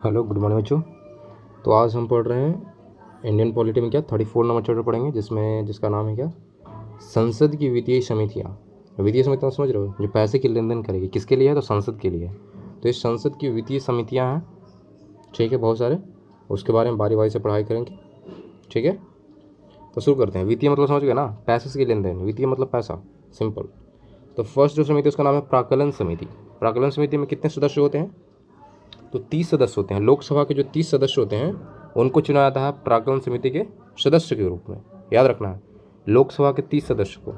Hello, good morning बच्चों। तो आज हम पढ़ रहे हैं इंडियन पॉलिटी में क्या 34 नंबर चैप्टर पढ़ेंगे, जिसका नाम है क्या, संसद की वित्तीय समितियाँ। वित्तीय समितियाँ समझ रहे हो, जो पैसे की लेन देन करेगी, किसके लिए है, तो संसद के लिए। तो इस संसद की वित्तीय समितियाँ हैं, ठीक है, बहुत सारे, उसके बारे में बारी बारी से पढ़ाई करेंगे, ठीक है। तो शुरू करते हैं। वित्तीय मतलब समझ गए ना, पैसे की लेन देन, वित्तीय मतलब पैसा, सिंपल। तो फर्स्ट जो समिति उसका नाम है प्राक्कलन समिति। प्राक्कलन समिति में कितने सदस्य होते हैं, तो 30 सदस्य होते हैं। लोकसभा के जो 30 सदस्य होते हैं उनको चुना जाता है प्राक्कलन समिति के सदस्य के रूप में, याद रखना है, लोकसभा के 30 सदस्य को।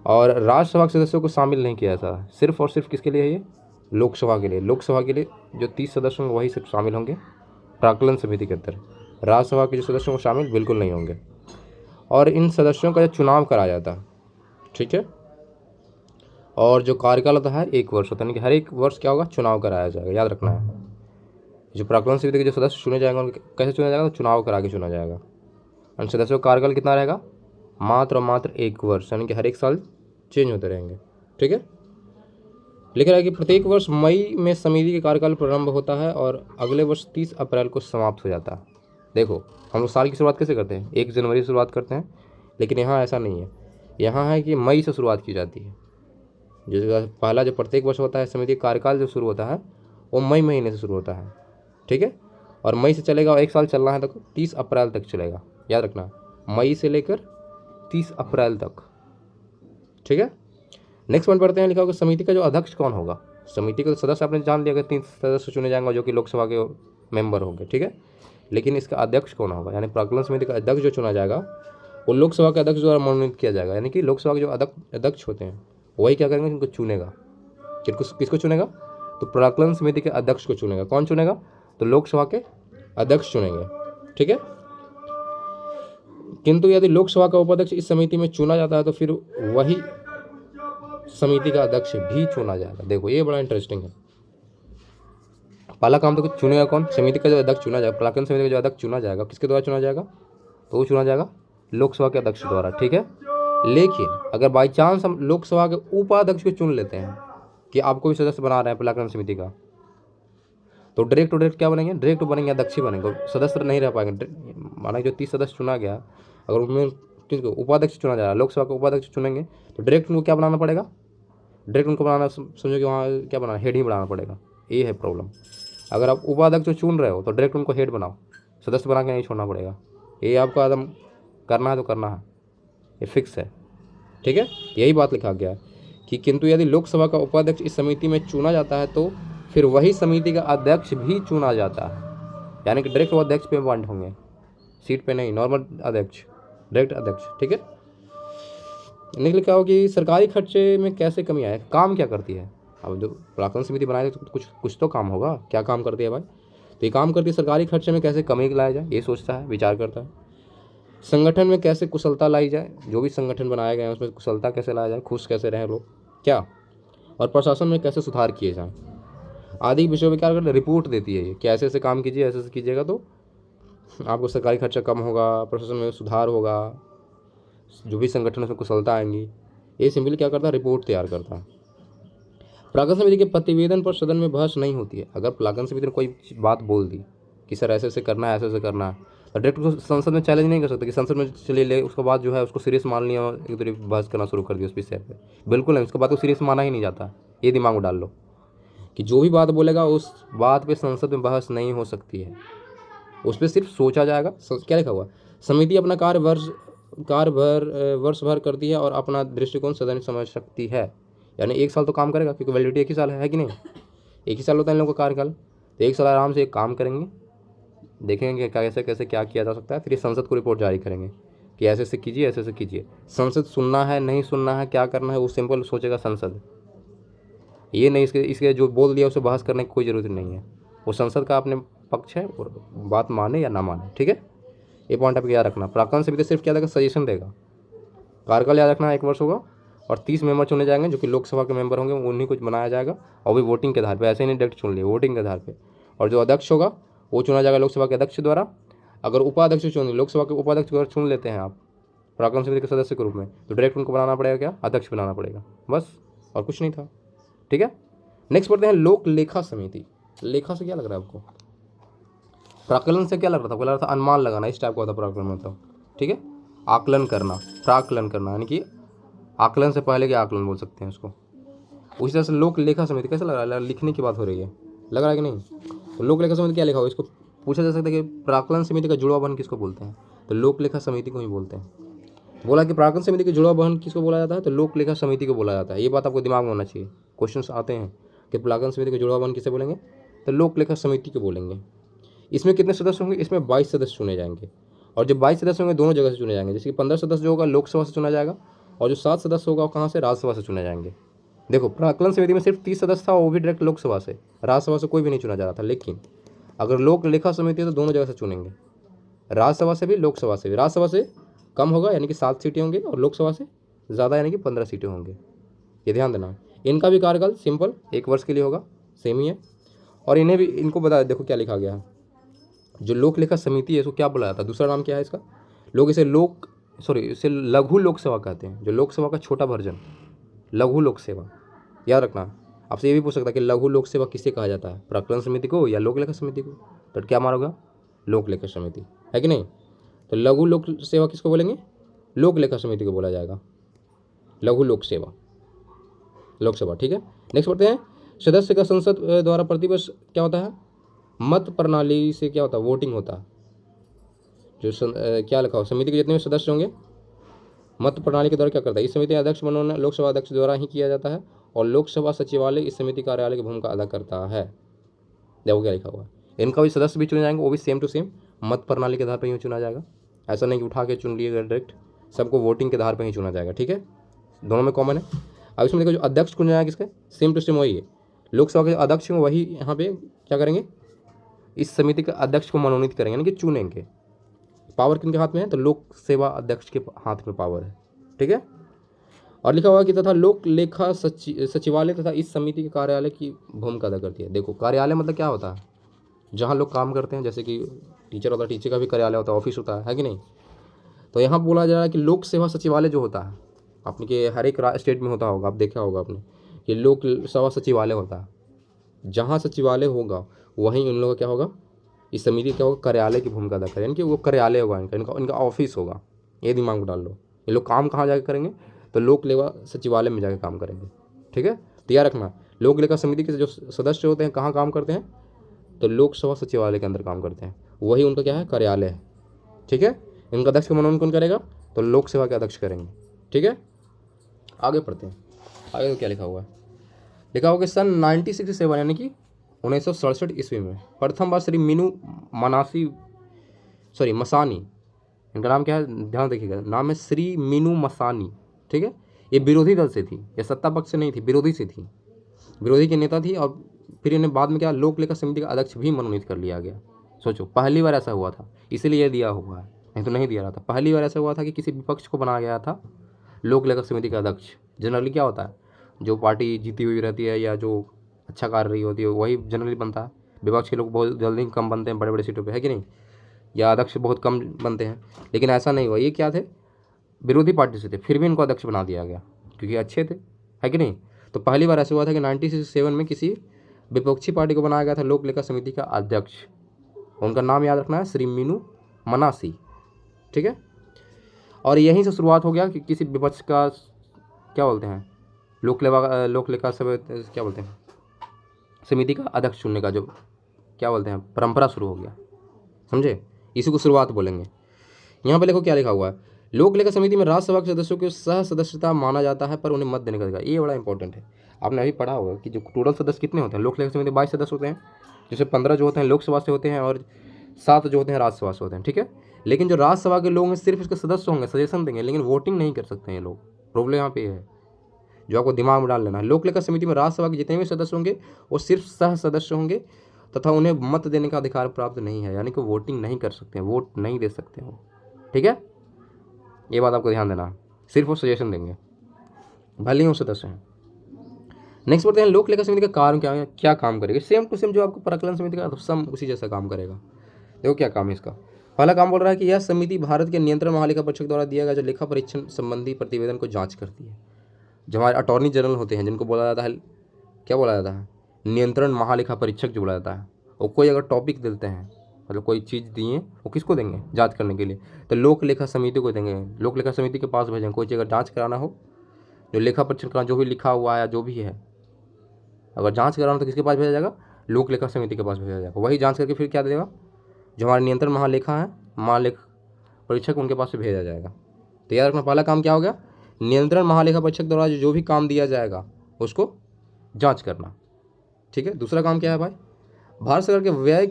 और राज्यसभा के सदस्यों को शामिल नहीं किया जाता, सिर्फ और सिर्फ किसके लिए है ये, लोकसभा के लिए। लोकसभा के लिए जो 30 सदस्य होंगे वही सिर्फ शामिल होंगे प्राक्कलन समिति के अंदर। राज्यसभा के जो सदस्य होंगे शामिल बिल्कुल नहीं होंगे। और इन सदस्यों का चुनाव कराया जाता है, ठीक है। और जो कार्यकाल होता है 1 वर्ष होता है, यानी कि हर 1 वर्ष क्या होगा, चुनाव कराया जाएगा, याद रखना है। जो प्राक्कलन समिति के जो सदस्य चुने जाएंगे उनके कैसे चुना जाएगा, तो चुनाव करा के चुना जाएगा। उन सदस्यों का कार्यकाल कितना रहेगा, मात्र और मात्र 1 वर्ष, यानी कि हर 1 साल चेंज होते रहेंगे, ठीक है। लिख रहा है कि प्रत्येक वर्ष मई में समिति का कार्यकाल प्रारंभ होता है और अगले वर्ष 30 अप्रैल को समाप्त हो जाता है। देखो, हम लोग साल की शुरुआत कैसे करते हैं, 1 जनवरी से शुरुआत करते हैं, लेकिन यहाँ ऐसा नहीं है। यहाँ है कि मई से शुरुआत की जाती है। जो पहला जो प्रत्येक वर्ष होता है समिति का कार्यकाल जो शुरू होता है वो मई महीने से शुरू होता है, ठीक है। और मई से चलेगा और 1 साल चलना है तो 30 अप्रैल तक चलेगा, याद रखना, मई से लेकर 30 अप्रैल तक, ठीक है। नेक्स्ट पॉइंट पढ़ते हैं। लिखा होगा समिति का जो अध्यक्ष कौन होगा। समिति का सदस्य आपने जान लिया कि 3 सदस्य चुने जाएंगे जो कि लोकसभा के मेंबर होंगे, ठीक है। लेकिन इसका अध्यक्ष कौन होगा, यानी प्राक्कलन समिति का अध्यक्ष जो चुना जाएगा वो लोकसभा के अध्यक्ष द्वारा मनोनीत किया जाएगा। यानी कि लोकसभा के जो अध्यक्ष होते हैं वही क्या करेंगे, उनको चुनेगा। किसको चुनेगा, तो प्राक्कलन समिति के अध्यक्ष को चुनेगा। कौन चुनेगा, तो लोकसभा के अध्यक्ष चुनेंगे, ठीक है। किंतु यदि लोकसभा का उपाध्यक्ष इस समिति में चुना जाता है तो फिर वही समिति का अध्यक्ष भी चुना जाएगा। देखो ये बड़ा इंटरेस्टिंग है। पहला काम तो चुनेगा कौन, समिति का जो अध्यक्ष चुना जाएगा, प्राक्कलन समिति का जो अध्यक्ष चुना जाएगा, किसके द्वारा चुना जाएगा, तो वो चुना जाएगा लोकसभा के अध्यक्ष द्वारा, ठीक है। लेकिन अगर बाई चांस हम लोकसभा के उपाध्यक्ष को चुन लेते हैं कि आपको भी सदस्य बना रहे हैं प्राक्कलन समिति का, तो डायरेक्ट क्या बनेंगे, डायरेक्ट बनेंगे अध्यक्ष ही बनेंगे, सदस्य नहीं रह पाएंगे। माना जो 30 सदस्य चुना गया, अगर उनमें किसको उपाध्यक्ष चुना जा रहा है, लोकसभा का उपाध्यक्ष चुनेंगे तो डायरेक्ट उनको क्या बनाना पड़ेगा, डायरेक्ट उनको बनाना, समझो कि वहाँ क्या बनाना, हेड ही बनाना पड़ेगा। ये है प्रॉब्लम। अगर आप उपाध्यक्ष चुन रहे हो तो डायरेक्ट उनको हेड बनाओ, सदस्य बना के नहीं छोड़ना पड़ेगा। ये आपको एकदम करना है तो करना है, ये फिक्स है, ठीक है। यही बात लिखा गया है कि किंतु यदि लोकसभा का उपाध्यक्ष इस समिति में चुना जाता है तो फिर वही समिति का अध्यक्ष भी चुना जाता है। यानी कि डायरेक्ट वो अध्यक्ष पे अपॉइंट होंगे, सीट पे नहीं, नॉर्मल अध्यक्ष, डायरेक्ट अध्यक्ष, ठीक है। निकल क्या हो कि सरकारी खर्चे में कैसे कमी आए, काम क्या करती है। अब जो प्राक्कलन समिति बनाई तो कुछ तो काम होगा, क्या काम करती है भाई, तो ये काम करती है सरकारी खर्चे में कैसे कमी लाया जाए, ये सोचता है, विचार करता है। संगठन में कैसे कुशलता लाई जाए, जो भी संगठन बनाए गए हैं उसमें कुशलता कैसे लाया जाए, खुश कैसे रहें लोग, क्या, और प्रशासन में कैसे सुधार किए जाएं, आदि विषयों में क्या करते, रिपोर्ट देती है ये कि ऐसे ऐसे काम कीजिए, ऐसे ऐसे कीजिएगा तो आपको सरकारी खर्चा कम होगा, प्रशासन में सुधार होगा, जो भी संगठन उसमें कुशलता आएंगी। ये सिंपली क्या करता है, रिपोर्ट तैयार करता है। प्राक्कलन समिति के प्रतिवेदन पर सदन में बहस नहीं होती है। अगर प्राक्कलन समिति ने कोई बात बोल दी कि सर ऐसे ऐसे करना है, ऐसे ऐसे करना है, तो डायरेक्ट उसको संसद में चैलेंज नहीं कर सकते कि संसद में चले ले, उसके बाद जो है उसको सीरियस मान लिया और एक तरह बहस करना शुरू कर दिया उस विषय पर, बिल्कुल नहीं, उसके बाद तो सीरियस माना ही नहीं जाता। ये दिमाग में डाल लो कि जो भी बात बोलेगा उस बात पे संसद में बहस नहीं हो सकती है, उस पर सिर्फ सोचा जाएगा। क्या लिखा हुआ, समिति अपना वर्ष भर करती है और अपना दृष्टिकोण सदन समझ सकती है। यानी 1 साल तो काम करेगा, क्योंकि वैलिडिटी 1 ही साल है कि नहीं, 1 ही साल होता है इन लोगों का कार्यकाल। तो 1 साल आराम से एक काम करेंगे, देखेंगे कैसे कैसे क्या किया जा सकता है, फिर ये संसद को रिपोर्ट जारी करेंगे कि ऐसे ऐसे कीजिए, ऐसे ऐसे कीजिए। संसद सुनना है नहीं सुनना है, क्या करना है, वो सिंपल सोचेगा संसद। ये नहीं इसके जो बोल दिया उसे बहस करने की कोई ज़रूरत नहीं है, वो संसद का अपने पक्ष है और बात माने या ना माने, ठीक है। ये पॉइंट आपको याद रखना। प्राक्कलन समिति सिर्फ क्या देगा, सजेशन देगा। कार्यकाल याद रखना 1 वर्ष होगा और 30 मेंबर चुने जाएंगे जो कि लोकसभा के मेंबर होंगे, उन्हीं को बनाया जाएगा, और भी वोटिंग के आधार पर, ऐसे ही नहीं डायरेक्ट चुन लिए, वोटिंग के आधार पर। और जो अध्यक्ष होगा वो चुना जाएगा लोकसभा के अध्यक्ष द्वारा। अगर उपाध्यक्ष चुन, लोकसभा के उपाध्यक्ष अगर चुन लेते हैं आप प्राक्कलन समिति के सदस्य के रूप में, तो डायरेक्ट उनको बनाना पड़ेगा क्या, अध्यक्ष बनाना पड़ेगा, बस, और कुछ नहीं था, ठीक है। नेक्स्ट पढ़ते हैं लोक लेखा समिति। लेखा से क्या लग रहा है आपको, प्राकलन से क्या लग रहा था, आपको लग रहा था अनुमान लगाना, इस टाइप का होता प्राकलन मतलब, ठीक है। आकलन करना, प्राकलन करना यानी कि आकलन से पहले के आकलन बोल सकते हैं उसको। उसी तरह से लोक लेखा समिति कैसा लग रहा है, लिखने की बात हो रही है, लग रहा है कि नहीं। तो लोक लेखा समिति क्या लिखा होगा, इसको पूछा जा सकता है कि प्राकलन समिति का जुड़वा बहन किसको बोलते हैं, तो लोक लेखा समिति को ही बोलते हैं। बोला कि प्राकलन समिति की जुड़वा बहन किसको बोला जाता है, तो लोक लेखा समिति को बोला जाता है। ये बात आपको दिमाग में होना चाहिए, क्वेश्चन आते हैं कि प्राकलन समिति की जुड़वा बहन किसे बोलेंगे, तो लोक लेखा समिति को बोलेंगे। इसमें कितने सदस्य होंगे, इसमें 22 सदस्य चुने जाएंगे, और जो 22 सदस्य होंगे दोनों जगह से चुने जाएंगे। जैसे कि 15 सदस्य जो होगा लोकसभा से चुना जाएगा, और जो 7 सदस्य होगा वो कहाँ से, राज्यसभा से चुने जाएंगे। देखो प्राकलन समिति में सिर्फ 30 सदस्य था, वो भी डायरेक्ट लोकसभा से, राज्यसभा से कोई भी नहीं चुना जा रहा था। लेकिन अगर लोक लेखा समिति है तो दोनों जगह से चुनेंगे, राज्यसभा से भी लोकसभा से भी। राज्यसभा से कम होगा यानी कि 7 सीटें होंगी, और लोकसभा से ज़्यादा यानी कि 15 सीटें होंगी। ये ध्यान देना। इनका भी कार्यकाल सिंपल 1 वर्ष के लिए होगा, सेम ही है। और इन्हें भी, इनको बता देखो क्या लिखा गया है, जो लोक लेखा समिति है इसको क्या बोला जाता है, दूसरा नाम क्या है इसका, लोग इसे इसे लघु लोकसेवा कहते हैं। जो लोकसेवा का छोटा वर्जन, लघु लोक सेवा, याद रखना। आपसे ये भी पूछ सकता है कि लघु लोक सेवा किसे कहा जाता है, प्राकलन समिति को या लोक लेखा समिति को, तो क्या मारोगा, लोक लेखा समिति, है कि नहीं। तो लघु लोक सेवा किसको बोलेंगे, लोक लेखा समिति को बोला जाएगा, लघु लोक सेवा, लोकसभा, ठीक है। नेक्स्ट पढ़ते हैं, सदस्य का संसद द्वारा प्रतिवर्ष क्या होता है, मत प्रणाली से क्या होता है, वोटिंग होता है। जो क्या लिखा हो, समिति के जितने भी सदस्य होंगे मत प्रणाली के द्वारा क्या करता है, इस समिति का अध्यक्ष मनोनयन लोकसभा अध्यक्ष द्वारा ही किया जाता है, और लोकसभा सचिवालय इस समिति कार्यालय की भूमिका अदा करता है। देखो क्या लिखा हुआ है, इनका भी सदस्य भी चुने जाएंगे, वो भी सेम टू सेम मत प्रणाली के आधार पर ही चुना जाएगा। ऐसा नहीं कि उठा के चुन लिए डायरेक्ट, सबको वोटिंग के आधार पर ही चुना जाएगा, ठीक है, दोनों में कॉमन है। अब इसमें देखो जो अध्यक्ष चुना जाएगा किसका, सेम टू सेम वही है, लोकसभा के अध्यक्ष हैं वही यहाँ पे क्या करेंगे, इस समिति के अध्यक्ष को मनोनीत करेंगे यानी कि चुनेंगे। पावर किनके हाथ में है, तो लोक सेवा अध्यक्ष के हाथ में पावर है, ठीक है। और लिखा हुआ कि तथा लोक लेखा सचिवालय तथा इस समिति के कार्यालय की भूमिका अदा करती है। देखो कार्यालय मतलब क्या होता है, जहाँ लोग काम करते हैं, जैसे कि टीचर होता है, टीचर का भी कार्यालय होता है, ऑफिस होता है कि नहीं। तो यहाँ बोला जा रहा है कि लोक सेवा सचिवालय जो होता है, अपने के हर एक स्टेट में होता होगा, आप देखा होगा आपने, कि लोक सेवा सचिवालय होता है। जहाँ सचिवालय होगा वहीं उन लोगों का क्या होगा, इस समिति क्या होगा, कार्यालय की भूमिका अदा करें, यानी कि वो कार्यालय होगा इनका ऑफिस होगा। ये दिमाग में डाल लो, ये लोग काम कहाँ जाकर करेंगे, तो लोक लेखा सचिवालय में जाकर काम करेंगे, ठीक है। तो याद रखना, लोक लेखा समिति के जो सदस्य होते हैं कहाँ काम करते हैं, तो लोकसभा सचिवालय के अंदर काम करते हैं, वही उनका क्या है, कार्यालय है, ठीक है। इनका अध्यक्ष का मनोनयन कौन करेगा, तो लोक सेवा के अध्यक्ष करेंगे, ठीक है। आगे पढ़ते हैं, आगे तो क्या लिखा हुआ है, लिखा होगा कि सन 1967 यानी कि 1967 ईस्वी में प्रथम बार श्री मीनू मसानी, इनका नाम क्या है, ध्यान देखिएगा, नाम है श्री मीनू मसानी, ठीक है। ये विरोधी दल से थी, ये सत्ता पक्ष से नहीं थी, विरोधी से थी, विरोधी के नेता थी। और फिर इन्हें बाद में क्या लोक लेखा समिति का अध्यक्ष भी मनोनीत कर लिया गया। सोचो पहली बार ऐसा हुआ था, इसीलिए ये दिया हुआ है, नहीं तो नहीं दिया रहा था। पहली बार ऐसा हुआ था कि किसी विपक्ष को बनाया गया था लोक लेखा समिति का अध्यक्ष। जनरली क्या होता है, जो पार्टी जीती हुई रहती है या जो अच्छा कार्य रही होती है वही जनरली बनता है। विपक्ष के लोग बहुत जल्दी कम बनते हैं बड़े बड़े सीटों पे, है कि नहीं, या अध्यक्ष बहुत कम बनते हैं। लेकिन ऐसा नहीं हुआ, ये क्या थे, विरोधी पार्टी से थे, फिर भी इनको अध्यक्ष बना दिया गया क्योंकि अच्छे थे, है कि नहीं। तो पहली बार ऐसा हुआ था कि 1967 में किसी विपक्षी पार्टी को बनाया गया था लोक लेखा समिति का अध्यक्ष। उनका नाम याद रखना है, श्री मीनू मनासी, ठीक है। और यहीं से शुरुआत हो गया कि किसी विपक्ष का क्या बोलते हैं, लोक लेखा क्या बोलते हैं, समिति का अध्यक्ष चुनने का जो क्या बोलते हैं परंपरा शुरू हो गया, समझे, इसी को शुरुआत बोलेंगे। यहाँ पे देखो क्या लिखा हुआ है, लोक लेखा समिति में राज्यसभा के सदस्यों को सह सदस्यता माना जाता है पर उन्हें मत देने का अधिकार। ये बड़ा इंपॉर्टेंट है, आपने अभी पढ़ा होगा कि जो टोटल सदस्य कितने होते हैं, लोक लेखा समिति 22 सदस्य होते हैं, जैसे 15 जो होते हैं लोकसभा से होते हैं और 7 जो होते हैं राज्यसभा से होते हैं, ठीक है। लेकिन जो राज्यसभा के लोग हैं सिर्फ इसके सदस्य होंगे, सजेशन देंगे, लेकिन वोटिंग नहीं कर सकते हैं ये लोग। प्रॉब्लम यहाँ पे है जो आपको दिमाग में डाल लेना है। लोक लेखा समिति में राज्यसभा के जितने भी सदस्य होंगे वो सिर्फ सह सदस्य होंगे तथा उन्हें मत देने का अधिकार प्राप्त नहीं है, यानी कि वोटिंग नहीं कर सकते हैं, वोट नहीं दे सकते हो, ठीक है। ये बात आपको ध्यान देना, सिर्फ वो सजेशन देंगे, भले ही वो सदस्य हैं। नेक्स्ट पढ़ते हैं, लोक लेखा समिति का कार्य क्या काम करेगा। सेम टू सेम जो आपको प्राकलन समिति का सम उसी जैसा काम करेगा। देखो क्या काम है इसका। पहला काम बोल रहा है कि यह समिति भारत के नियंत्रण महालेखा परीक्षक द्वारा दिया गया जो लेखा परीक्षण संबंधी प्रतिवेदन को जांच करती है। जो हमारे अटॉर्नी जनरल होते हैं जिनको बोला जाता है, क्या बोला जाता है, नियंत्रण महालेखा परीक्षक जो बोला जाता है, वो कोई अगर टॉपिक देते हैं मतलब कोई चीज़ दिए वो किसको देंगे? जांच करने के लिए। तो लोक लेखा समिति को देंगे, लोक लेखा समिति के पास भेजेंगे। कोई चीज़ अगर जांच कराना हो, जो लेखा परीक्षण कराना, जो भी लिखा हुआ है या जो भी है, अगर जांच कराना हो तो किसके पास भेजा जाएगा? लोक लेखा समिति के पास भेजा जाएगा। वही जांच करके फिर क्या देगा? जो हमारे नियंत्रण महालेखा है, महालेख परीक्षक, उनके पास से भेजा जाएगा। तो याद रखना, पहला काम क्या हो गया? नियंत्रण महालेखा परीक्षक द्वारा जो भी काम दिया जाएगा उसको जांच करना। ठीक है। दूसरा काम क्या है भाई? भारत सरकार के व्यय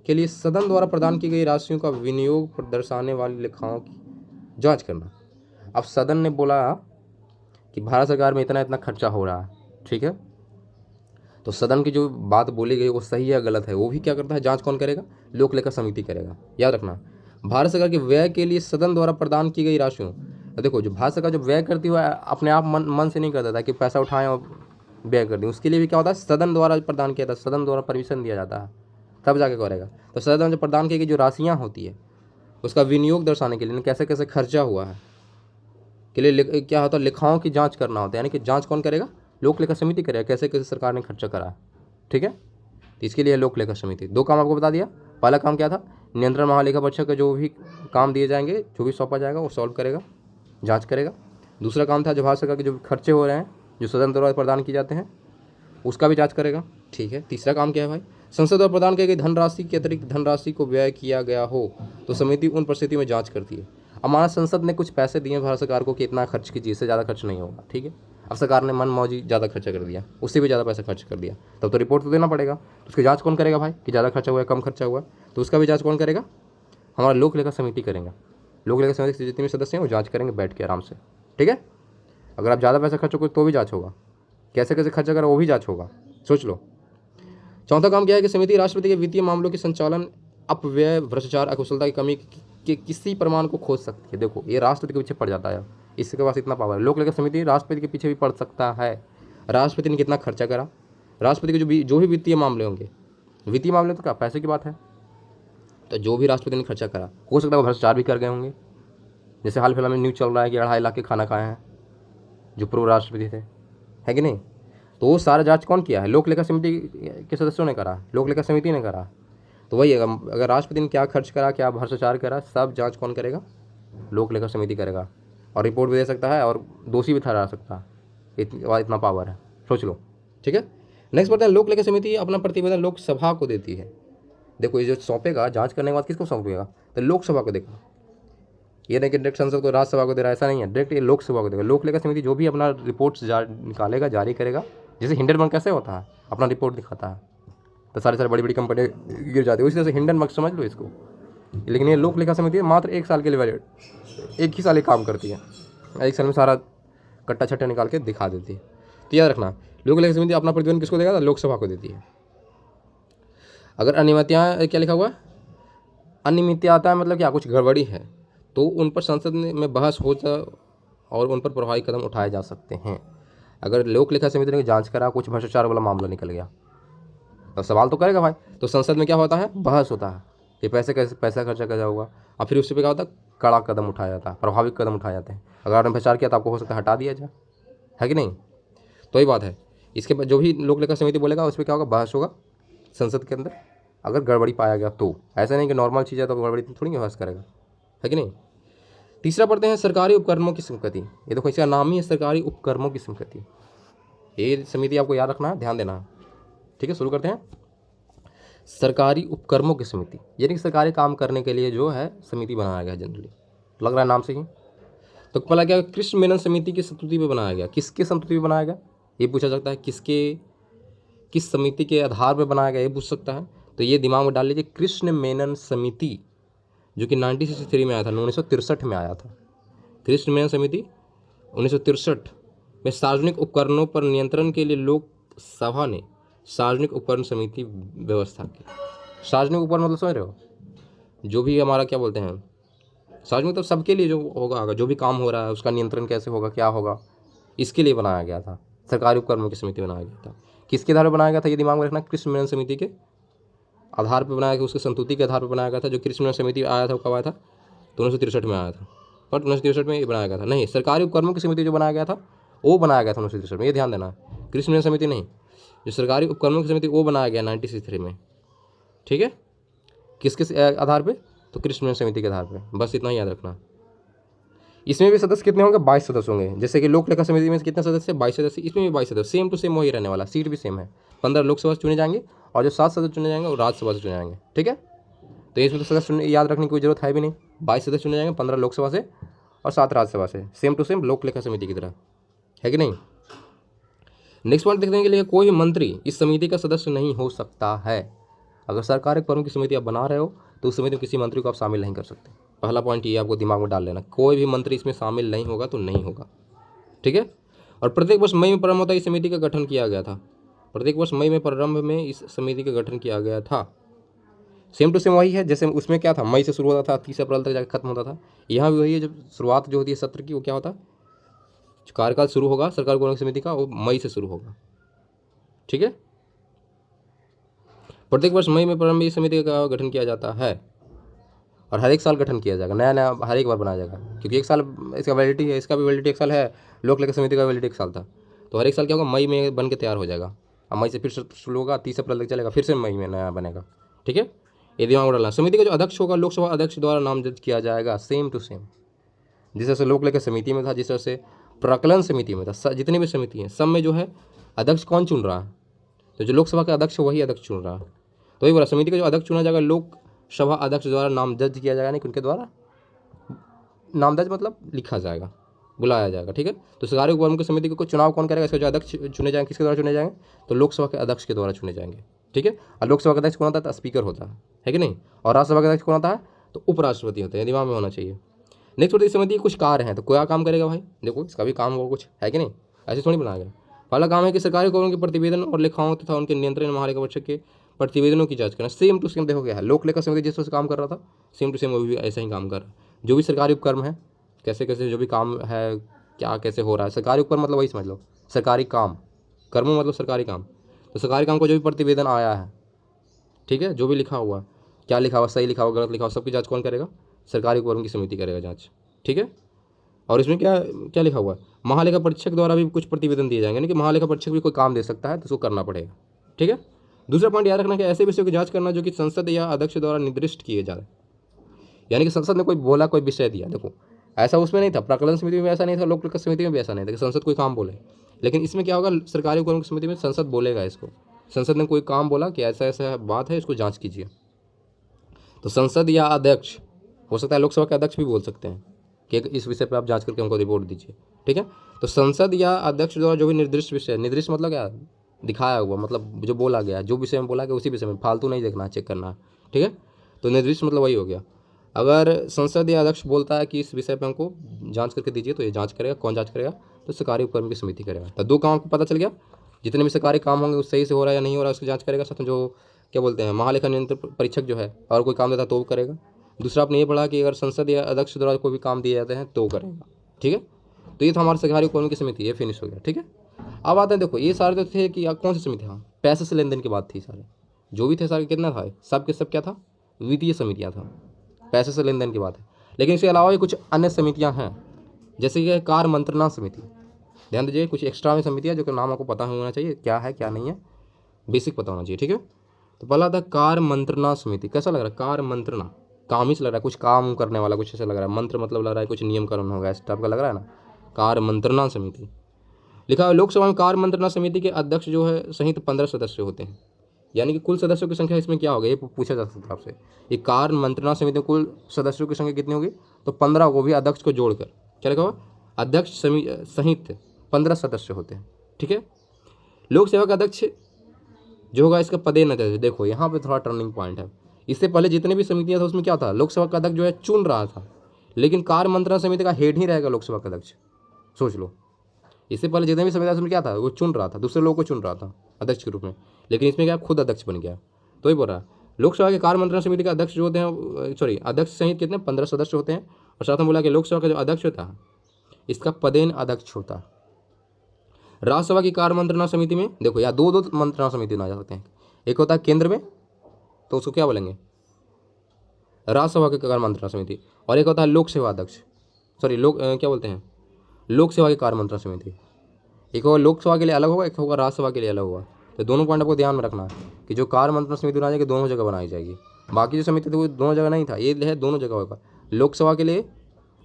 के लिए सदन द्वारा प्रदान की गई राशियों का विनियोग दर्शाने वाली लेखाओं की जांच करना। अब सदन ने बोला कि भारत सरकार में इतना इतना खर्चा हो रहा है, ठीक है, तो सदन की जो बात बोली गई वो सही है गलत है, वो भी क्या करता है? जांच कौन करेगा? लोक लेखा समिति करेगा। याद रखना, भारत सरकार के व्यय के लिए सदन द्वारा प्रदान की गई राशियों, देखो जो भारत सरकार जो व्यय करती है अपने आप मन से नहीं कर देता कि पैसा उठाएं और व्यय कर दें। उसके लिए भी क्या होता है? सदन द्वारा प्रदान किया था, सदन द्वारा परमिशन दिया जाता है, तब जाके करेगा। तो सदन जो प्रदान की गई जो राशियाँ होती है उसका विनियोग दर्शाने के लिए, कैसे कैसे खर्चा हुआ है के लिए क्या होता है? लेखाओं की जांच करना होता है। यानी कि जांच कौन करेगा? लोक लेखा समिति करेगा, कैसे कैसे सरकार ने खर्चा करा है। ठीक है। तो इसके लिए लोक लेखा समिति। दो काम आपको बता दिया। पहला काम क्या था? नियंत्रण महालेखा परीक्षक का जो भी काम दिए जाएंगे, जो भी सौंपा जाएगा वो सॉल्व करेगा, जांच करेगा। दूसरा काम था जो भारत सरकार के जो खर्चे हो रहे हैं जो सदन द्वारा प्रदान किए जाते हैं उसका भी जांच करेगा। ठीक है। तीसरा काम क्या है भाई? संसद द्वारा प्रदान की गई धनराशि के अतिरिक्त धनराशि को व्यय किया गया हो तो समिति उन परिस्थितियों में जांच करती है। अब हमारा संसद ने कुछ पैसे दिए भारत सरकार को कि इतना खर्च कीजिए, इससे ज़्यादा खर्च नहीं होगा। ठीक है। अब सरकार ने मन मौजी ज़्यादा खर्चा कर दिया, उससे भी ज़्यादा पैसा खर्च कर दिया, तब तो रिपोर्ट तो देना पड़ेगा। तो उसकी जाँच कौन करेगा भाई कि ज़्यादा खर्चा हुआ है कम खर्चा हुआ? तो उसका भी जाँच कौन करेगा? हमारा लोक लेखा समिति करेंगे। लोक लेखा समिति के जितने भी सदस्य हैं वो जाँच करेंगे बैठ के आराम से। ठीक है। अगर आप ज़्यादा पैसा खर्च हो तो भी जाँच होगा, कैसे कैसे खर्चा करा वो भी जाँच होगा, सोच लो। चौथा काम क्या है कि समिति राष्ट्रपति के वित्तीय मामलों के संचालन, अपव्यय, भ्रष्टाचार, अकुशलता की कमी के किसी प्रमाण को खोज सकती है। देखो ये राष्ट्रपति के पीछे पड़ जाता है, इसके पास इतना पावर है। लोक लेखा समिति राष्ट्रपति के पीछे भी पड़ सकता है। राष्ट्रपति ने कितना खर्चा करा, राष्ट्रपति के जो भी वित्तीय मामले होंगे, वित्तीय मामले तो क्या पैसे की बात है, तो जो भी राष्ट्रपति ने खर्चा करा हो सकता है वो भ्रष्टाचार भी कर गए होंगे। जैसे हाल फिलहाल में न्यूज़ चल रहा है कि 2.5 लाख के खाना खाए हैं जो पूर्व राष्ट्रपति थे, है कि नहीं? तो वो सारा जांच कौन किया है? लोक लेखा समिति के सदस्यों ने करा, लोक लेखा समिति ने करा। तो वही अगर राष्ट्रपति ने क्या खर्च करा, क्या भ्रष्टाचार करा, सब जांच कौन करेगा? लोक लेखा समिति करेगा। और रिपोर्ट भी दे सकता है और दोषी भी ठहरा सकता है, इतना पावर है, सोच लो। ठीक है। नेक्स्ट बढ़ते हैं, लोक लेखा समिति अपना प्रतिवेदन लोकसभा को देती है। देखो ये जो सौंपेगा जांच करने के बाद किसको सौंपेगा? तो लोकसभा को देगा। ये नहीं कि डायरेक्ट संसद को राज्यसभा को दे रहा है, ऐसा नहीं है, डायरेक्ट ये लोकसभा को देगा। लोक लेखा समिति जो भी अपना रिपोर्ट्स निकालेगा, जारी करेगा, जैसे हिंडनबर्ग कैसे होता है अपना रिपोर्ट दिखाता है तो सारी बड़ी बड़ी कंपनियाँ गिर जाती है, उसी तरह से हिंडनबर्ग समझ लो इसको। लेकिन ये लोक लेखा समिति मात्र 1 साल के लिए वैलिड, 1 ही साल ये काम करती है, 1 साल में सारा कट्टा छट्टा निकाल के दिखा देती है। तो याद रखना, लोक लेखा समिति अपना प्रतिवेदन किसको देगा? लोकसभा को देती है। अगर अनियमितताएं, क्या लिखा हुआ है? अनियमितताएं मतलब क्या, कुछ गड़बड़ी है तो उन पर संसद में बहस हो और उन पर प्रभावी कदम उठाए जा सकते हैं। अगर लोक लेखा समिति ने जांच करा, कुछ भ्रष्टाचार वाला मामला निकल गया तो सवाल तो करेगा भाई। तो संसद में क्या होता है? बहस होता है कि पैसा खर्चा कैसा होगा, और फिर उससे क्या होता है? कड़ा कदम उठाया जाता है, प्रभावी कदम उठाए जाते हैं। अगर आपने भ्रष्टाचार किया तो आपको हो सकता है हटा दिया जाए, है कि नहीं? तो ये बात है। इसके बाद जो भी लोक लेखा समिति बोलेगा उस पर क्या होगा? बहस होगा संसद के अंदर, अगर गड़बड़ी पाया गया तो। ऐसा नहीं कि नॉर्मल चीज़ है तो गड़बड़ी थोड़ी बहस करेगा, है कि नहीं? तीसरा पढ़ते हैं, सरकारी उपकरणों की स्वीकृति। ये देखो इसका नाम ही है सरकारी उपकरणों की स्वीकृति। ये समिति आपको याद रखना है, ध्यान देना है। ठीक है, शुरू करते हैं। सरकारी उपकरणों की समिति यानी कि सरकारी काम करने के लिए जो है समिति बनाया गया, जनरली लग रहा है नाम से ही। तो पहला क्या, कृष्ण मेनन समिति की संस्तुति पे बनाया गया। किसके संस्तुति पे बनाया गया ये पूछा सकता है, किस समिति के आधार पर बनाया गया ये पूछ सकता है। तो ये दिमाग में डाल लीजिए, कृष्ण मेनन समिति जो कि 1963 में आया था, 1963 में आया था। कृष्ण मेनन समिति 1963 में सार्वजनिक उपकरणों पर नियंत्रण के लिए लोकसभा ने सार्वजनिक उपकरण समिति व्यवस्था की। सार्वजनिक उपकरण मतलब समझ रहे हो? जो भी हमारा क्या बोलते हैं सार्वजनिक, मतलब सबके लिए जो होगा, जो भी काम हो रहा है उसका नियंत्रण कैसे होगा, क्या होगा, इसके लिए बनाया गया था। सरकारी उपकरणों की समिति बनाया गया था। किसके आधार पर बनाया गया था ये दिमाग में रखना, कृष्ण मेनन समिति के आधार पर बनाया गया, उसके संतुति के आधार पर बनाया गया था। जो कृष्ण मेनन समिति आया था वो कब आया था? तो 1963 में आया था, और 1963 में ये बनाया गया था। नहीं, सरकारी उपकरणों की समिति जो बनाया गया था वो बनाया गया था 1963 में, ये ध्यान देना। कृष्ण मेनन समिति नहीं, जो सरकारी उपकरणों की समिति वो बनाया गया 1963 में। ठीक है, किस किस आधार पे? तो क्रिस्टमैन समिति के आधार पे। बस इतना ही याद रखना। इसमें भी सदस्य कितने होंगे? 22 सदस्य होंगे। जैसे कि लोक लेखा समिति में कितने सदस्य? 22 सदस्य। इसमें भी 22 सदस्य, सेम टू सेम वही रहने वाला, सीट भी सेम है। 15 लोकसभा से चुने जाएंगे और जो 7 सदस्य चुने जाएंगे वो राज्यसभा से चुने जाएंगे। ठीक है, तो इसमें तो सदस्य याद रखने की कोई जरूरत है भी नहीं। 22 सदस्य चुने जाएंगे, 15 लोकसभा से और 7 राज्यसभा से, सेम टू सेम लोक लेखा समिति की तरह, है कि नहीं। नेक्स्ट पॉइंट देखने के लिए, कोई मंत्री इस समिति का सदस्य नहीं हो सकता है। अगर सरकार एक फर्म की समिति आप बना रहे हो तो उस समिति में किसी मंत्री को आप शामिल नहीं कर सकते। पहला पॉइंट ये आपको दिमाग में डाल लेना, कोई भी मंत्री इसमें शामिल नहीं होगा तो नहीं होगा। ठीक है, और प्रत्येक वर्ष मई में प्रारंभ होता है इस समिति का गठन किया गया था। प्रत्येक वर्ष मई में प्रारंभ में इस समिति का गठन किया गया था। सेम टू सेम वही है, जैसे उसमें क्या था, मई से शुरू होता था, 30 अप्रैल तक जाकर खत्म होता था। यहाँ भी वही है, जब शुरुआत जो होती है सत्र की, वो क्या होता है, कार्यकाल शुरू होगा सरकार गठन समिति का, वो मई से शुरू होगा। ठीक है, प्रत्येक वर्ष मई में प्रारंभ इस समिति का गठन किया जाता है और हर एक साल गठन किया जाएगा, नया नया हर एक बार बनाया जाएगा, क्योंकि एक साल इसका वैलिडिटी है, इसका भी वैलिडिटी एक साल है, लोक लेखा समिति का वैलिडिटी एक साल था। तो हर एक साल क्या होगा, मई में बन के तैयार हो जाएगा। अब मई से फिर शुरू होगा, 30 अप्रैल तक चलेगा, फिर से मई में नया बनेगा। ठीक है, ये दिमाग में डालना। समिति का जो अध्यक्ष होगा लोकसभा अध्यक्ष द्वारा नामजद किया जाएगा, सेम टू सेम जिस तरह से लोक लेखा समिति में था, जिस तरह से प्राक्कलन समिति में था। जितनी भी समिति हैं सब में जो है अध्यक्ष कौन चुन रहा है, तो जो लोकसभा का अध्यक्ष है वही अध्यक्ष चुन रहा है। तो वही बोला, समिति का जो अध्यक्ष चुना जाएगा लोकसभा अध्यक्ष द्वारा नामजद किया जाएगा, नहीं उनके द्वारा नामदर्ज मतलब लिखा जाएगा, बुलाया जाएगा। ठीक है, तो सरकारी उपक्रम की समिति को चुनाव कौन करेगा? इसके जो अध्यक्ष चुने जाएंगे, किसके द्वारा चुने जाएंगे? तो लोकसभा के अध्यक्ष के द्वारा चुने जाएंगे। ठीक है, और लोकसभा का अध्यक्ष कौन होता है? स्पीकर होता है कि नहीं। और राज्यसभा का अध्यक्ष कौन होता है? तो उपराष्ट्रपति होते हैं, दिमाग में होना चाहिए। नेक्स्ट होती है समिति कुछ कार्य हैं, तो क्या काम करेगा भाई? देखो इसका भी काम होगा कुछ, है कि नहीं, ऐसे थोड़ी बनाया गया। पहला काम है कि सरकारी उपक्रम के प्रतिवेदन और लेखाओं तथा उनके नियंत्रण महालेखा परीक्षक के प्रतिवेदनों की जांच करना। सेम टू सेम देखो क्या है, लोक लेखा समिति जिस तरह से काम कर रहा था, सेम टू सेम वो भी ऐसा ही काम कर रहा है। जो भी सरकारी उपक्रम है, कैसे कैसे जो भी काम है, क्या कैसे हो रहा है, सरकारी उपक्रम मतलब वही समझ लो, सरकारी काम, कर्म मतलब सरकारी काम। तो सरकारी काम को जो भी प्रतिवेदन आया है, ठीक है, जो भी लिखा हुआ, क्या लिखा हुआ, सही लिखा हुआ, गलत लिखा हुआ, सबकी जांच कौन करेगा? सरकारी उपक्रम की समिति करेगा जांच। ठीक है, और इसमें क्या क्या लिखा हुआ है? महालेखा परीक्षक द्वारा भी कुछ प्रतिवेदन दिए जाएंगे, यानी कि महालेखा परीक्षक भी कोई काम दे सकता है तो उसको करना पड़ेगा। ठीक है, दूसरा पॉइंट याद रखना कि ऐसे विषयों की जांच करना जो कि संसद या अध्यक्ष द्वारा निर्दिष्ट किए जा रहे, यानी कि संसद ने कोई बोला, कोई विषय दिया। देखो ऐसा उसमें नहीं था, प्राक्कलन समिति में ऐसा नहीं था, लोक लेखा समिति में भी ऐसा नहीं था कि संसद कोई काम बोले। लेकिन इसमें क्या होगा, सरकारी उपक्रम की समिति में संसद बोलेगा इसको, संसद ने कोई काम बोला कि ऐसा ऐसा बात है, इसको जांच कीजिए। तो संसद या अध्यक्ष, हो सकता है लोकसभा के अध्यक्ष भी बोल सकते हैं कि इस विषय पर आप जांच करके हमको रिपोर्ट दीजिए। ठीक है, तो संसद या अध्यक्ष द्वारा जो भी निर्दिष्ट विषय, निर्दिष्ट मतलब क्या, दिखाया हुआ, मतलब जो बोला गया, जो विषय में बोला गया उसी विषय में, फालतू नहीं देखना, चेक करना। ठीक है, तो निर्दिष्ट मतलब वही हो गया। अगर संसद या अध्यक्ष बोलता है कि इस विषय पर हमको जांच करके दीजिए, तो ये जांच करेगा। कौन जांच करेगा? तो सरकारी उपक्रम की समिति करेगा। तो दो काम आपको पता चल गया, जितने भी सरकारी काम होंगे वो सही से हो रहा है या नहीं हो रहा है उसकी जांच करेगा। साथ में जो क्या बोलते हैं महालेखा नियंत्रण परीक्षक जो है, और कोई काम देता है तो वो करेगा। दूसरा आपने ये पढ़ा कि अगर संसद या अध्यक्ष द्वारा कोई भी काम दिए जाते हैं तो करेगा। ठीक है, तो ये था हमारे सरकारी उपक्रम की समिति, ये फिनिश हो गया। ठीक है, अब आते हैं, देखो ये सारे तो थे कि कौन सी समिति, हाँ पैसे से लेन देन की बात थी, सारे जो भी थे सारे कितना था, सब के सब क्या था, वित्तीय समितियाँ था, पैसे से लेन देन की बात है। लेकिन इसके अलावा भी कुछ अन्य समितियाँ हैं, जैसे कि कार्य मंत्रणा समिति। ध्यान दीजिए, कुछ एक्स्ट्रा में समितियाँ जो कि नाम आपको पता होना चाहिए, क्या है क्या नहीं है, बेसिक पता होना चाहिए। ठीक है, तो पहला था कार्य मंत्रणा समिति। कैसा लग रहा है? कार्य मंत्रणा, काम ही से लग रहा है, कुछ काम करने वाला, कुछ ऐसा लग रहा है। मंत्र मतलब लग रहा है कुछ नियम कानून होगा, इस टाइप का लग रहा है ना। कार्य मंत्रणा समिति लिखा है। लोकसभा में कार्य मंत्रणा समिति के अध्यक्ष जो है सहित 15 सदस्य होते हैं, यानी कि कुल सदस्यों की संख्या इसमें क्या होगी, ये पूछा जा सकता है आपसे। ये कार्य मंत्रणा समिति में कुल सदस्यों की संख्या कितनी होगी? तो 15 को भी अध्यक्ष को जोड़कर क्या लिखा हुआ, अध्यक्ष सहित 15 सदस्य होते हैं। ठीक है, लोकसभा का अध्यक्ष जो होगा इसका पदेन अध्यक्ष। देखो यहाँ पे थोड़ा टर्निंग पॉइंट है। इससे पहले जितने भी समितियाँ था उसमें क्या था, लोकसभा का अध्यक्ष जो है चुन रहा था, लेकिन कार्य मंत्रणा समिति का हेड ही रहेगा लोकसभा का अध्यक्ष। सोच लो, इससे पहले जितने भी समितियाँ उसमें क्या था, वो चुन रहा था, दूसरे लोगों को चुन रहा था अध्यक्ष के रूप में, लेकिन इसमें क्या खुद अध्यक्ष बन गया। तो ही बोल रहा है लोकसभा के कार्य मंत्रणा समिति के अध्यक्ष जो होते हैं, सॉरी अध्यक्ष सहित कितने 15 सदस्य होते हैं। और साथ में बोला कि लोकसभा का जो अध्यक्ष होता है इसका पदेन अध्यक्ष होता है। राज्यसभा की कार्य मंत्रणा समिति में देखो या दो मंत्रणा समिति बना जा सकते हैं। एक होता है केंद्र में, तो उसको क्या बोलेंगे, राज्यसभा की कार्य मंत्रणा समिति, और एक होता है लोक सेवा अध्यक्ष, सॉरी क्या बोलते हैं, लोक सेवा की कार्य मंत्रणा समिति। एक होगा लोकसभा के लिए अलग होगा, एक होगा राज्यसभा के लिए अलग होगा। तो दोनों पॉइंट आपको ध्यान में रखना है कि जो कार्य मंत्रणा समिति बनाई जाएगी दोनों जगह बनाई जाएगी। बाकी जो समिति थी वो दोनों जगह नहीं था, ये है दोनों जगह होगा, लोकसभा के लिए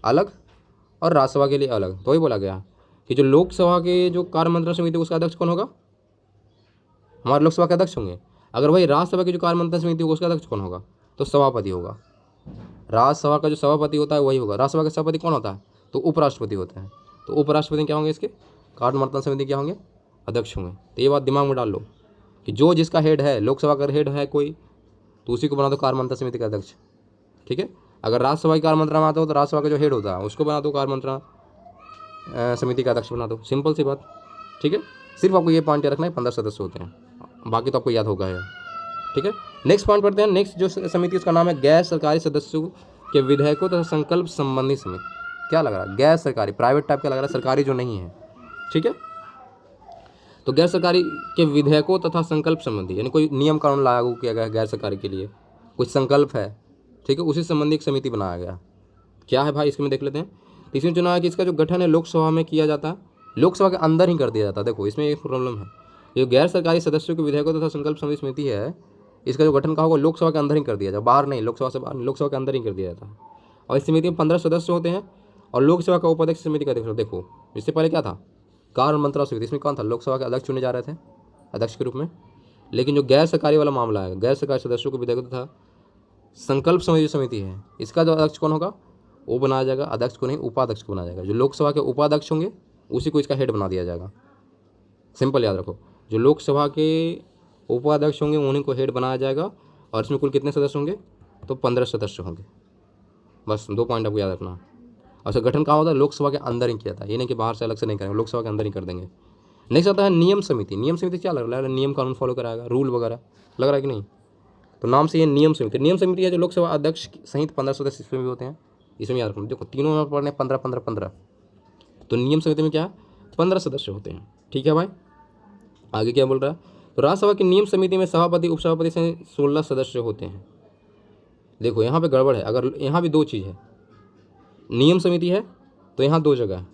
अलग और राज्यसभा के लिए अलग। तो वही बोला गया कि जो लोकसभा के जो कार्य मंत्रणा समिति उसका अध्यक्ष कौन होगा, हमारे लोकसभा के अध्यक्ष होंगे। अगर वही राज्यसभा की जो कार्य मंत्रणा समिति होगा उसका अध्यक्ष कौन होगा, तो सभापति होगा। राज्यसभा का जो सभापति होता है वही होगा। राज्यसभा का सभापति कौन होता है, तो उपराष्ट्रपति होते हैं। तो उपराष्ट्रपति क्या होंगे, इसके कार्य मंत्रणा समिति क्या होंगे, अध्यक्ष होंगे। तो ये बात दिमाग में डाल लो कि जो जिसका हेड है, लोकसभा का हेड है कोई, तो उसी को बना दो कार्य मंत्रणा समिति का अध्यक्ष। ठीक है, अगर राज्यसभा की कार्य मंत्रणा में आता हो तो राज्यसभा का जो हेड होता है उसको बना दो कार्य मंत्रणा समिति का अध्यक्ष बना दो, सिंपल सी बात। ठीक है, सिर्फ आपको ये पॉइंट रखना है, 15 सदस्य होते हैं, बाकी तो आपको याद होगा यार। ठीक है, नेक्स्ट पॉइंट पढ़ते हैं। नेक्स्ट जो समिति उसका नाम है गैर सरकारी सदस्यों के विधेयकों तथा संकल्प संबंधी समिति। क्या लग रहा है, गैर सरकारी, प्राइवेट टाइप का लग रहा है, सरकारी जो नहीं है। ठीक है, तो गैर सरकारी के विधेयकों तथा संकल्प संबंधी, यानी कोई नियम कानून लागू किया गया है गैर सरकारी के लिए, कुछ संकल्प है, ठीक है, उसी संबंधी एक समिति बनाया गया। क्या है भाई, इसमें देख लेते हैं। तो इसमें चुना है कि इसका जो गठन है लोकसभा में किया जाता है, लोकसभा के अंदर ही कर दिया जाता है। देखो इसमें एक प्रॉब्लम है, ये गैर सरकारी सदस्यों के विधेयकों तथा संकल्प समिति है, इसका जो गठन का होगा लोकसभा के अंदर ही कर दिया जाए, बाहर नहीं, लोकसभा से बाहर, लोकसभा के अंदर ही कर दिया जाता है। और इस समिति में 15 सदस्य होते हैं और लोकसभा का उपाध्यक्ष समिति का अध्यक्ष। देखो इससे पहले क्या था, कार्य मंत्रणा समिति, इसमें कौन था, लोकसभा के अध्यक्ष चुने जा रहे थे अध्यक्ष के रूप में। लेकिन जो गैर सरकारी वाला मामला है, गैर सरकारी सदस्यों के विधेयकों तथा संकल्प समिति है, इसका जो अध्यक्ष कौन होगा, वो बनाया जाएगा, अध्यक्ष को नहीं उपाध्यक्ष को बनाया जाएगा। जो लोकसभा के उपाध्यक्ष होंगे उसी को इसका हेड बना दिया जाएगा। सिंपल याद रखो, जो लोकसभा के उपाध्यक्ष होंगे उन्हीं को हेड बनाया जाएगा। और इसमें कुल कितने सदस्य होंगे, तो 15 सदस्य होंगे। बस 2 पॉइंट आपको याद रखना। और इसका गठन कहाँ होता है, लोकसभा के अंदर ही किया था, ये नहीं कि बाहर से अलग से नहीं करेंगे, लोकसभा के अंदर ही कर देंगे। नेक्स्ट आता है नियम समिति। नियम समिति क्या लग रहा है, नियम कानून फॉलो कराएगा, रूल वगैरह लग रहा है कि नहीं, तो नाम से ये नियम समिति। नियम समिति है जो लोकसभा अध्यक्ष सहित 15 सदस्य इसमें भी होते हैं, इसमें याद रखना। देखो तीनों में पढ़ने 15-15-15, तो नियम समिति में क्या है, 15 सदस्य होते हैं। ठीक है भाई, आगे क्या बोल रहा है, तो राज्यसभा की नियम समिति में सभापति उपसभापति से 16 सदस्य होते हैं। देखो यहाँ पे गड़बड़ है, अगर यहाँ भी 2 चीज़ है, नियम समिति है तो यहाँ 2 जगह है।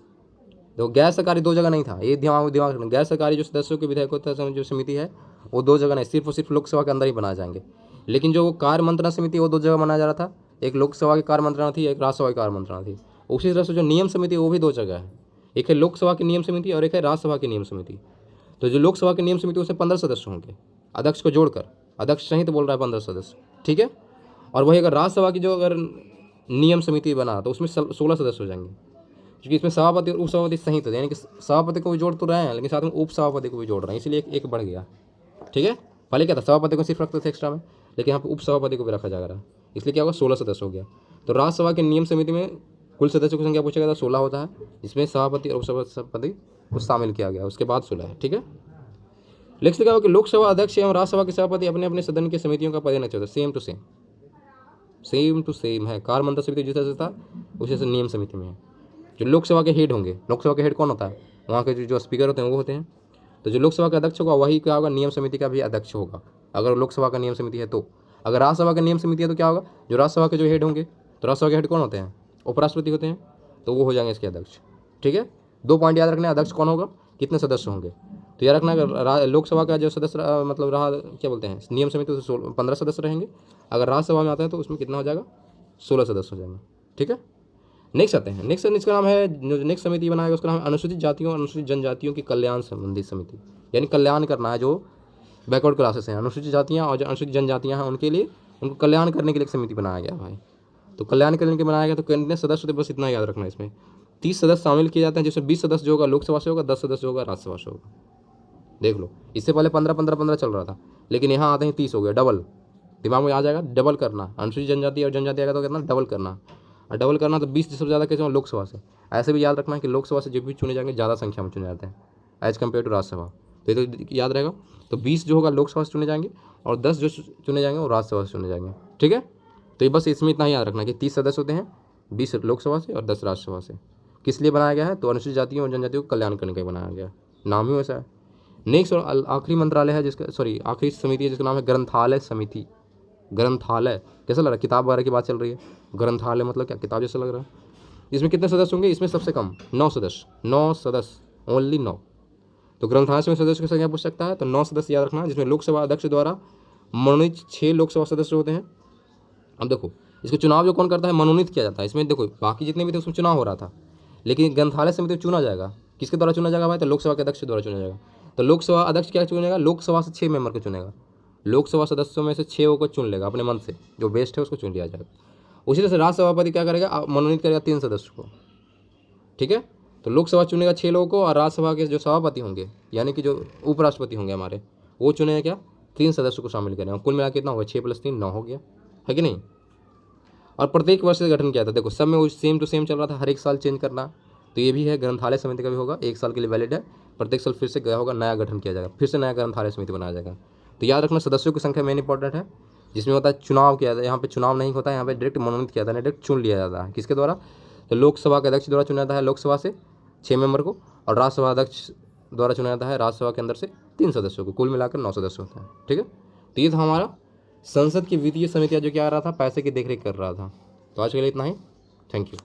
देखो गैर सरकारी 2 जगह नहीं था, ये दिमाग रखना। गैर सरकारी जो सदस्यों के विधेयकों तथा जो समिति है वो 2 जगह नहीं, सिर्फ और सिर्फ लोकसभा के अंदर ही बनाए जाएंगे। लेकिन जो कार्य मंत्रणा समिति वो 2 जगह बनाया जा रहा था, एक लोकसभा की कार्य मंत्रणा थी, एक राज्यसभा की कार्य मंत्रणा थी। उसी तरह से जो नियम समिति वो भी 2 जगह है, एक है लोकसभा की नियम समिति और एक है राज्यसभा की नियम समिति। तो जो लोकसभा की नियम समिति उसमें 15 सदस्य होंगे, अध्यक्ष को जोड़कर, अध्यक्ष सहित बोल रहा है 15 सदस्य। ठीक है, और वही अगर राज्यसभा की जो अगर नियम समिति बना तो उसमें 16 सदस्य हो जाएंगे, क्योंकि इसमें सभापति और उपसभापति सहित होते हैं, यानी कि सभापति को भी जोड़ तो रहे हैं लेकिन साथ में उपसभापति को भी जोड़ रहे हैं, इसलिए एक बढ़ गया। ठीक है, पहले क्या था, सभापति को सिर्फ रखते थे एक्स्ट्रा में, लेकिन यहाँ पर उपसभापति को भी रखा जा रहा है, इसलिए क्या होगा 16 सदस्य हो गया। तो राज्यसभा की नियम समिति में कुल सदस्यों की संख्या पूछा गया था 16 होता है, इसमें सभापति और उपसभापति को शामिल किया गया, उसके बाद 16 है। ठीक है, नेक्स्ट क्या होगा कि लोकसभा अध्यक्ष एवं राज्यसभा के सभापति अपने अपने सदन की समितियों का पद होता है, सेम टू सेम है। कार्य मंत्रणा समिति जिस तरह से था उसी से नियम समिति में है। जो लोकसभा के हेड होंगे, लोकसभा के हेड कौन होता है, वहाँ के जो स्पीकर होते हैं वो होते हैं। तो जो लोकसभा का अध्यक्ष होगा वही क्या होगा, नियम समिति का भी अध्यक्ष होगा, अगर लोकसभा का नियम समिति है तो। अगर राज्यसभा का नियम समिति है तो क्या होगा, जो राज्यसभा के जो हेड होंगे, तो राज्यसभा के हेड कौन होते हैं, उपराष्ट्रपति होते हैं, तो वो हो जाएंगे इसके अध्यक्ष। ठीक है, 2 पॉइंट याद रखना है, अध्यक्ष कौन होगा, कितने सदस्य होंगे। तो याद रखना अगर लोकसभा का जो सदस्य मतलब रहा, क्या बोलते हैं, नियम समिति उसमें 15 सदस्य रहेंगे, अगर राज्यसभा में आते हैं तो उसमें कितना हो जाएगा, 16 सदस्य हो जाएंगे। ठीक है, नेक्स्ट आते हैं। नेक्स्ट इसका नाम है, जो नेक्स्ट समिति बनाएगा उसका नाम है अनुसूचित जातियों और अनुसूचित जनजातियों की कल्याण संबंधी समिति, यानी कल्याण करना है जो बैकवर्ड क्लासेस हैं, अनुसूचित जातियाँ और जो अनुसूचित जनजातियाँ हैं उनके लिए, उनको कल्याण करने के लिए एक समिति बनाया गया भाई। तो कल्याण करने के लिए बनाया गया, तो कितने सदस्य होते, बस इतना याद रखना है। इसमें 30 सदस्य शामिल किए जाते हैं, जिसमें 20 सदस्य जो होगा लोकसभा से होगा, 10 सदस्य होगा राज्यसभा से होगा। देख लो, इससे पहले 15-15-15 चल रहा था, लेकिन यहाँ आते हैं 30 हो गया, डबल। दिमाग में आ जाएगा, डबल करना, अनुसूचित जनजाति और जनजाति आएगा तो कितना, डबल करना। और डबल करना तो 20 सबसे ज़्यादा कैसे हो, लोकसभा से। ऐसे भी याद रखना है कि लोकसभा से जो भी चुने जाएंगे ज़्यादा संख्या में चुने जाते हैं एज कम्पेयर टू राज्यसभा, तो ये तो याद रहेगा। तो 20 जो होगा लोकसभा से चुने जाएंगे और 10 जो चुने जाएंगे वो राज्यसभा से चुने जाएंगे। ठीक है, तो ये बस इसमें इतना ही याद रखना कि 30 सदस्य होते हैं, 20 लोकसभा से और 10 राज्यसभा से। किस लिए बनाया गया है, तो अनुसूचित जातियों और जनजातियों को कल्याण करने के लिए बनाया गया, नाम ही वैसा है। नेक्स्ट और आखिरी मंत्रालय है जिसका, आखिरी समिति है जिसका नाम है ग्रंथालय समिति। ग्रंथालय कैसा लग रहा है, किताब वगैरह की बात चल रही है, ग्रंथालय मतलब क्या, किताब जैसा लग रहा है। इसमें कितने सदस्य होंगे, इसमें सबसे कम 9 सदस्य, ओनली 9। तो ग्रंथालय में सदस्य की संख्या पूछ सकता है, तो 9 सदस्य याद रखना, जिसमें लोकसभा अध्यक्ष द्वारा मनोनीत 6 लोकसभा सदस्य होते हैं अब देखो, इसको चुनाव जो कौन करता है, मनोनीत किया जाता है। इसमें देखो बाकी जितने भी थे उसमें चुनाव हो रहा था, लेकिन ग्रंथालय समिति चुना जाएगा, किसके द्वारा चुना जाएगा भाई, तो लोकसभा के अध्यक्ष के द्वारा चुना जाएगा। तो लोकसभा अध्यक्ष क्या चुनेगा, लोकसभा से 6 मेंबर को चुनेगा, लोकसभा सदस्यों में से 6 को चुन लेगा अपने मन से, जो बेस्ट है उसको चुन लिया जाएगा। उसी तरह से राज्य सभापति क्या करेगा, मनोनीत करेगा 3 सदस्य को, ठीक है। तो लोकसभा चुनेगा 6 लोगों को, और राज्यसभा के जो सभापति होंगे यानी कि जो उपराष्ट्रपति होंगे हमारे, वो चुनेगा क्या, 3 सदस्यों को शामिल करेंगे। कुल मिला के कितना होगा, 6 + 3 9 हो गया, है कि नहीं। और प्रत्येक वर्ष से गठन किया था, देखो सब में वो सेम टू सेम चल रहा था, हर एक साल चेंज करना। तो ये भी है, ग्रंथालय समिति का भी होगा, 1 साल के लिए वैलिड है, प्रत्येक साल फिर से गया होगा, नया गठन किया जाएगा, फिर से नया ग्रंथालय समिति बनाया जाएगा। तो याद रखना, सदस्यों की संख्या मेन इंपॉर्टेंट है, जिसमें होता है चुनाव किया जाता है। यहाँ पे चुनाव नहीं होता है, यहाँ पे डायरेक्ट मनोनीत किया जाता है, डायरेक्ट चुन लिया जाता है, किसके द्वारा, तो लोकसभा के अध्यक्ष द्वारा चुना जाता है लोकसभा से 6 मेंबर को, और राज्यसभा अध्यक्ष द्वारा चुना जाता है राज्यसभा के अंदर से 3 सदस्यों को, कुल मिलाकर 9 सदस्य होते हैं, ठीक है। तो ये था हमारा संसद की वित्तीय समितियाँ जो क्या आ रहा था, पैसे की देखरेख कर रहा था। तो आज के लिए इतना ही, थैंक यू।